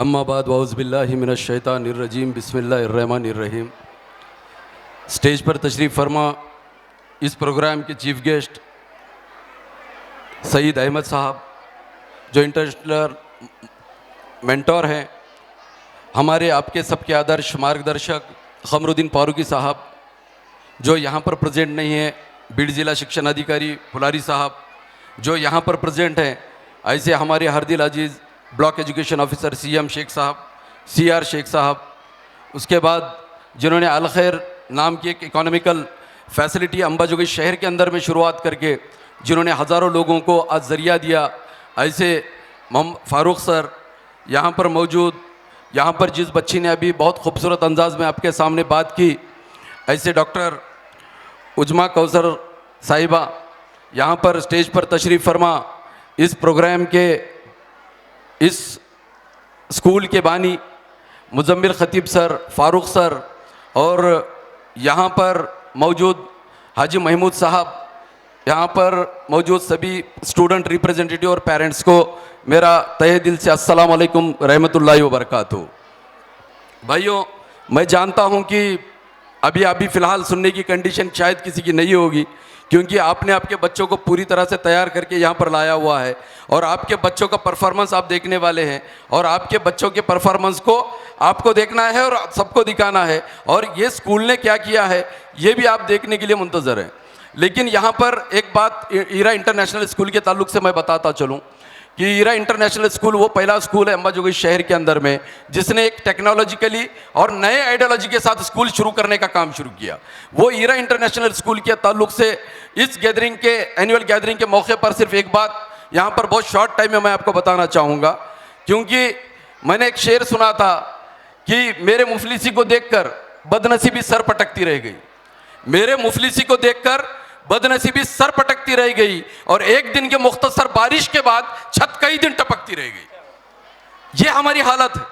अम्माबाद वाउज़बिल्लाहि मिनश्शैतानिर्रजीम बिस्मिल्लाहिर्रहमानिर्रहीम। स्टेज पर तशरीफ़ फरमा इस प्रोग्राम के चीफ़ गेस्ट सईद अहमद साहब, जो इंटरनेशनल मेंटोर हैं, हमारे आपके सबके आदर्श मार्गदर्शक क़मरुद्दीन फारूकी साहब, जो यहाँ पर प्रेजेंट नहीं है, बीड ज़िला शिक्षण अधिकारी फुलारी साहब, जो यहाँ पर प्रेजेंट हैं, ऐसे हमारे हरदिल अजीज़ block education officer CM Sheikh Sahab, CR Sheikh साहब, उसके बाद जिन्होंने अल खैर नाम की एक इकोनॉमिकल फैसिलिटी अंबाजोगी शहर के अंदर में शुरुआत करके जिन्होंने हज़ारों लोगों को आज ज़रिया दिया, ऐसे फ़ारूक सर यहाँ पर मौजूद, यहाँ पर जिस बच्ची ने अभी बहुत खूबसूरत अंदाज में आपके सामने बात की, ऐसे डॉक्टर उजमा कौसर साहिबा यहाँ पर स्टेज पर तशरीफ़ फरमा इस प्रोग्राम के इस स्कूल के बानी मुजम्मिल ख़तीब सर, फ़ारूक सर और यहाँ पर मौजूद हाजी महमूद साहब, यहाँ पर मौजूद सभी स्टूडेंट रिप्रेजेंटेटिव और पेरेंट्स को मेरा तहे दिल से अस्सलाम वालेकुम रहमतुल्लाहि व बरकातहू। भाइयों, मैं जानता हूँ कि अभी फ़िलहाल सुनने की कंडीशन शायद किसी की नहीं होगी, क्योंकि आपने आपके बच्चों को पूरी तरह से तैयार करके यहाँ पर लाया हुआ है और आपके बच्चों का परफॉर्मेंस आप देखने वाले हैं और आपके बच्चों के परफॉर्मेंस को आपको देखना है और सबको दिखाना है और ये स्कूल ने क्या किया है ये भी आप देखने के लिए मुंतज़र हैं। लेकिन यहाँ पर एक बात ईरा इंटरनेशनल स्कूल के ताल्लुक से मैं बताता चलूँ कि ईरा इंटरनेशनल स्कूल वो पहला स्कूल है अंबाजोगी शहर के अंदर में जिसने एक टेक्नोलॉजिकली और नए आइडियोलॉजी के साथ स्कूल शुरू करने का काम शुरू किया। वो ईरा इंटरनेशनल स्कूल के ताल्लुक से इस गैदरिंग के एनुअल गैदरिंग के मौके पर सिर्फ एक बात यहाँ पर बहुत शॉर्ट टाइम में मैं आपको बताना चाहूँगा, क्योंकि मैंने एक शेर सुना था कि मेरे मुफलिसी को देखकर बदनसीबी सर पटकती रह गई, मेरे मुफलिसी को देखकर बदनसीबी सर पटकती रह गई और एक दिन के मुख्तसर बारिश के बाद छत कई दिन टपकती रह गई। ये हमारी हालत है।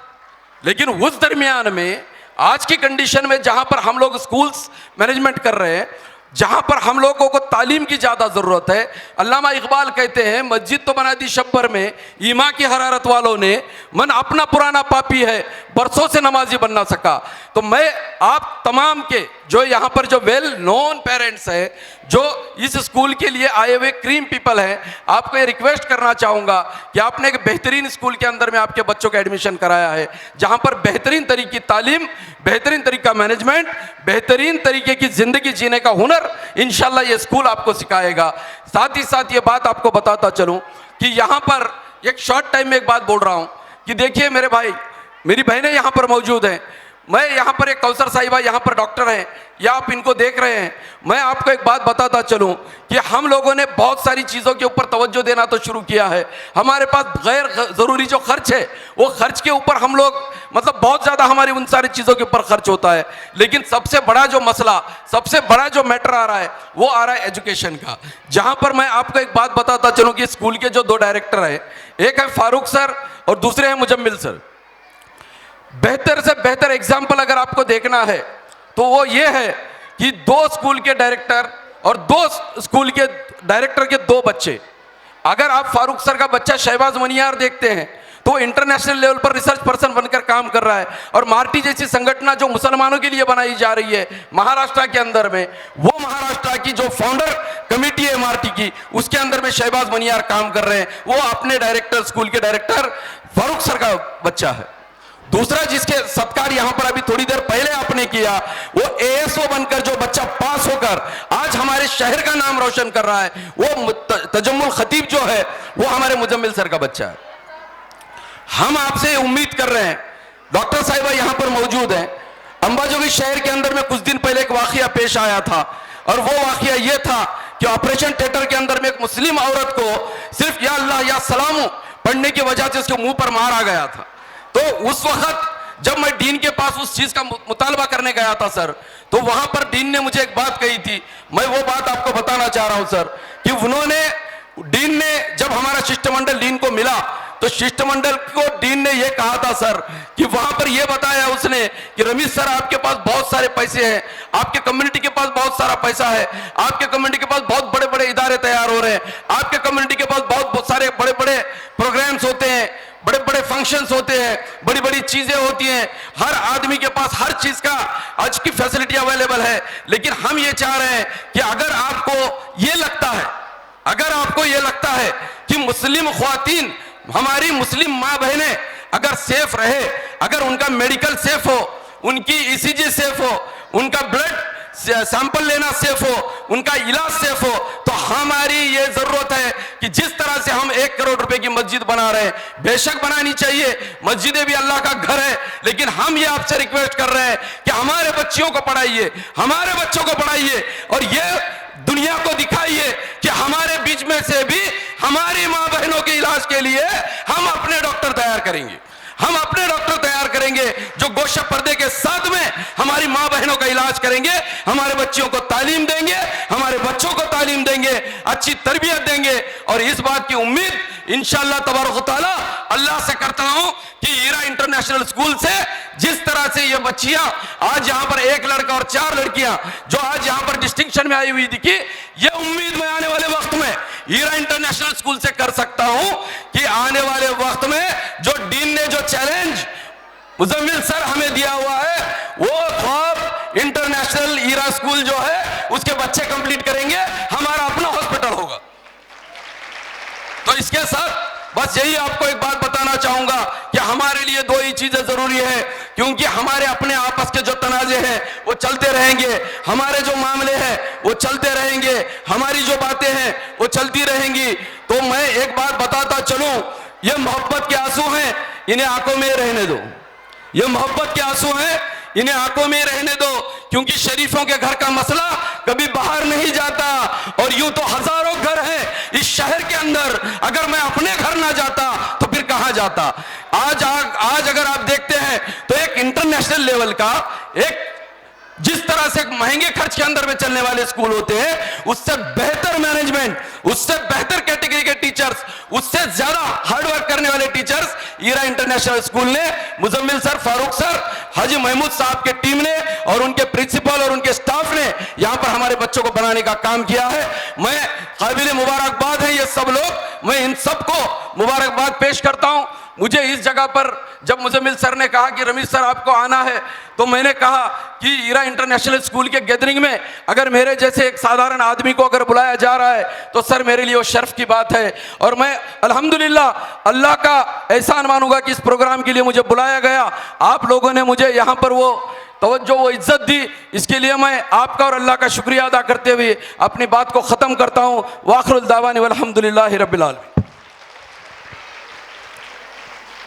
लेकिन उस दरमियान में आज की कंडीशन में जहां पर हम लोग स्कूल्स मैनेजमेंट कर रहे हैं, जहां पर हम लोगों को तालीम की ज़्यादा ज़रूरत है, अल्लामा इकबाल कहते हैं मस्जिद तो बना दी शब्बर में, ईमा की हरारत वालों ने मन अपना पुराना पापी है, बरसों से नमाजी बन ना सका। तो मैं आप तमाम के जो यहाँ पर जो वेल नोन पेरेंट्स हैं, जो इस स्कूल के लिए आए हुए क्रीम पीपल हैं, आपको ये रिक्वेस्ट करना चाहूँगा कि आपने एक बेहतरीन स्कूल के अंदर में आपके बच्चों का एडमिशन कराया है, जहाँ पर बेहतरीन तरीके की तालीम, बेहतरीन तरीका मैनेजमेंट, बेहतरीन तरीके की ज़िंदगी जीने का हुनर इंशाल्लाह ये स्कूल आपको सिखाएगा। साथ ही साथ ये बात आपको बताता चलूँ कि यहाँ पर एक शॉर्ट टाइम में एक बात बोल रहा हूँ कि देखिए मेरे भाई, मेरी बहनें यहाँ पर मौजूद हैं, मैं यहाँ पर एक कौसर साहिबा यहाँ पर डॉक्टर हैं या आप इनको देख रहे हैं। मैं आपको एक बात बताता चलूँ कि हम लोगों ने बहुत सारी चीज़ों के ऊपर तवज्जो देना तो शुरू किया है। हमारे पास गैर ज़रूरी जो खर्च है वो खर्च के ऊपर हम लोग मतलब बहुत ज़्यादा हमारी उन सारी चीज़ों के ऊपर खर्च होता है। लेकिन सबसे बड़ा जो मसला, सबसे बड़ा जो मैटर आ रहा है वो आ रहा है एजुकेशन का, जहाँ पर मैं आपको एक बात बताता चलूँ कि स्कूल के जो 2 डायरेक्टर हैं, एक है फ़ारूक सर और दूसरे हैं मुजम्मिल सर। बेहतर से बेहतर एग्जाम्पल अगर आपको देखना है तो वो ये है कि 2 स्कूल के डायरेक्टर और 2 स्कूल के डायरेक्टर के 2 बच्चे, अगर आप फारूक सर का बच्चा शहबाज मनियार देखते हैं तो वो इंटरनेशनल लेवल पर रिसर्च पर्सन बनकर काम कर रहा है और मार्टी जैसी संगठन जो मुसलमानों के लिए बनाई जा रही है महाराष्ट्र के अंदर में, वो महाराष्ट्र की जो फाउंडर कमेटी है मार्टी की, उसके अंदर में शहबाज मनियार काम कर रहे हैं। वो अपने डायरेक्टर, स्कूल के डायरेक्टर फारूक सर का बच्चा है। दूसरा जिसके सत्कार यहां पर अभी थोड़ी देर पहले आपने किया, वो ASO बनकर जो बच्चा पास होकर आज हमारे शहर का नाम रोशन कर रहा है, वो तजम्मुल खतीब जो है वो हमारे मुजम्मिल सर का बच्चा है। हम आपसे उम्मीद कर रहे हैं, डॉक्टर साहिबा यहां पर मौजूद हैं, अंबाजोगी शहर के अंदर में कुछ दिन पहले एक वाकया पेश आया था और वो वाकया ये था कि ऑपरेशन थिएटर के अंदर में एक मुस्लिम औरत को सिर्फ या अल्लाह या सलामू पढ़ने की वजह से उसके मुंह पर मारा गया था। तो उस वक्त जब मैं डीन के पास उस चीज का मुतालबा करने गया था सर, तो वहां पर डीन ने मुझे एक बात कही थी, मैं वो बात आपको बताना चाह रहा हूं सर, कि उन्होंने डीन ने जब हमारा शिष्टमंडल डीन को मिला तो शिष्टमंडल को डीन ने ये कहा था सर कि वहां पर ये बताया उसने कि रमीज सर आपके पास बहुत सारे पैसे हैं, आपके कम्युनिटी के पास बहुत सारा पैसा है, आपके कम्युनिटी के पास बहुत बड़े बड़े इदारे तैयार हो रहे हैं, आपके कम्युनिटी के पास बहुत सारे बड़े बड़े प्रोग्राम्स होते हैं, बड़े बड़े फंक्शंस होते हैं, बड़ी बड़ी चीजें होती हैं, हर आदमी के पास हर चीज का आज की फैसिलिटी अवेलेबल है। लेकिन हम ये चाह रहे हैं कि अगर आपको ये लगता है कि मुस्लिम ख्वातीन, हमारी मुस्लिम माँ बहनें अगर सेफ रहे, अगर उनका मेडिकल सेफ हो, उनकी ईसीजी सेफ हो, उनका ब्लड सैंपल लेना सेफ हो, उनका इलाज सेफ हो, तो हमारी ये जरूरत है कि जिस तरह से हम 1 करोड़ रुपए की मस्जिद बना रहे हैं, बेशक बनानी चाहिए, मस्जिदें भी अल्लाह का घर है, लेकिन हम ये आपसे रिक्वेस्ट कर रहे हैं कि हमारे बच्चियों को पढ़ाइए, हमारे बच्चों को पढ़ाइए और ये दुनिया को दिखाइए कि हमारे बीच में से भी हमारी मां बहनों के इलाज के लिए हम अपने डॉक्टर तैयार करेंगे, हम अपने डॉक्टर तैयार करेंगे जो गोशा पर्दे के साथ में हमारी मां बहनों का इलाज करेंगे, हमारे बच्चियों को तालीम देंगे, हमारे बच्चों को तालीम देंगे, अच्छी तरबियत देंगे। और इस बात की उम्मीद इंशाअल्लाह तबारक तआला अल्लाह से करता हूं कि हीरा इंटरनेशनल स्कूल से जिस तरह से ये बच्चियां आज यहां पर 1 लड़का और 4 लड़कियां जो आज यहां पर डिस्टिंक्शन में आई हुई दिखी, ये उम्मीद मैं आने वाले वक्त में हीरा इंटरनेशनल स्कूल से कर सकता हूं कि आने वाले वक्त में जो डीन ने जो चैलेंज मुजम्मिल सर हमें दिया हुआ है, वो ख्वाब इंटरनेशनल हीरा स्कूल जो है उसके बच्चे कंप्लीट करेंगे, हमारा अपना हॉस्पिटल होगा। तो इसके साथ बस यही आपको एक बात बताना चाहूंगा कि हमारे लिए 2 ही चीजें जरूरी है, क्योंकि हमारे अपने आपस के जो तनाजे हैं वो चलते रहेंगे, हमारे जो मामले हैं वो चलते रहेंगे, हमारी जो बातें हैं वो चलती रहेंगी। तो मैं एक बात बताता चलूं, ये मोहब्बत के आंसू हैं, इन्हें आंखों में रहने दो, ये मोहब्बत के आंसू हैं, इन्हें आंखों में रहने दो, क्योंकि शरीफों के घर का मसला कभी बाहर नहीं जाता। और यूं तो हजारों घर हैं इस शहर के अंदर, अगर मैं अपने घर ना जाता तो फिर कहां जाता। आज अगर आप देखते हैं तो एक इंटरनेशनल लेवल का, एक जिस तरह से महंगे खर्च के अंदर में चलने वाले स्कूल होते हैं, उससे बेहतर मैनेजमेंट, उससे बेहतर कैटेगरी के टीचर्स, उससे ज्यादा हार्डवर्क करने वाले टीचर्स हीरा इंटरनेशनल स्कूल ने, मुजम्मिल सर, फारूक सर, हाजी महमूद साहब के टीम ने और उनके प्रिंसिपल और उनके स्टाफ ने यहां पर हमारे बच्चों को बनाने का काम किया है। मैं काबिल मुबारकबाद है ये सब लोग, मैं इन सबको मुबारकबाद पेश करता हूं। मुझे इस जगह पर जब मुजम्मिल सर ने कहा कि रमीज सर आपको आना है, तो मैंने कहा कि हीरा इंटरनेशनल स्कूल के गैदरिंग में अगर मेरे जैसे एक साधारण आदमी को अगर बुलाया जा रहा है तो सर मेरे लिए वो शर्फ की बात है। और मैं अल्हम्दुलिल्लाह अल्लाह का एहसान मानूंगा कि इस प्रोग्राम के लिए मुझे बुलाया गया, आप लोगों ने मुझे यहाँ पर वो तवज्जो, वो इज्जत दी, इसके लिए मैं आपका और अल्लाह का शुक्रिया अदा करते हुए अपनी बात को ख़त्म करता हूँ। वाखिरुल दावानी वल्हम्दुलिल्लाहि रब्बिल आलमीन।